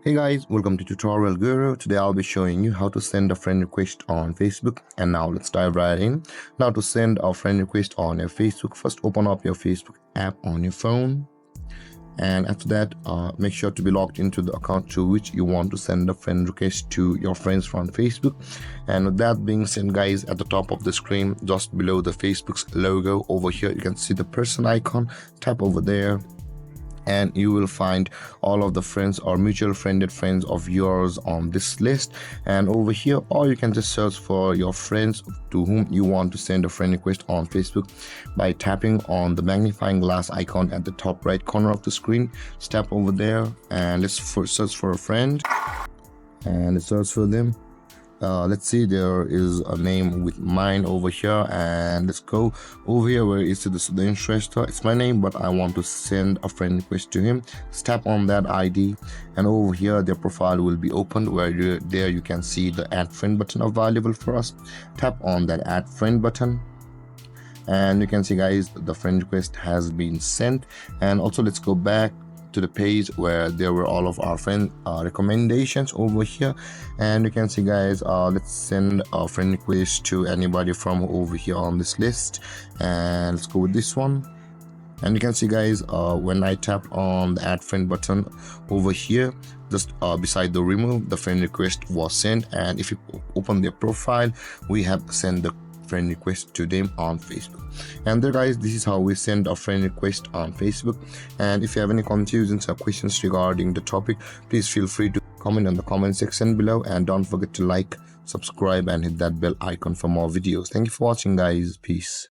Hey guys, welcome to Tutorial Guru. Today I'll be showing you how to send a friend request on Facebook. And now let's dive right in. Now to send a friend request on your Facebook, first open up your Facebook app on your phone. And after that, make sure to be logged into the account to which you want to send a friend request to your friends from Facebook. And with that being said, guys, at the top of the screen, just below the Facebook's logo over here, you can see the person icon. Tap over there and you will find all of the friends or mutual friended friends of yours on this list. And over here, or you can just search for your friends to whom you want to send a friend request on Facebook by tapping on the magnifying glass icon at the top right corner of the screen. Just tap over there and let's search for a friend and let's search for them. Let's see, there is a name with mine over here, and let's go over here where is the interest. It's my name, but I want to send a friend request to him. Just tap on that ID, and over here their profile will be opened where you can see the add friend button available for us. Tap on that add friend button and you can see, guys, the friend request has been sent. And also let's go back to the page where there were all of our friend recommendations over here, and you can see, guys, let's send a friend request to anybody from over here on this list, and let's go with this one. And you can see, guys, when I tap on the add friend button over here, just beside the remove, the friend request was sent. And if you open their profile, we have sent the friend request to them on Facebook. And there, guys, this is how we send a friend request on Facebook. And if you have any confusions or questions regarding the topic, please feel free to comment on the comment section below, and don't forget to like, subscribe and hit that bell icon for more videos. Thank you for watching, guys. Peace.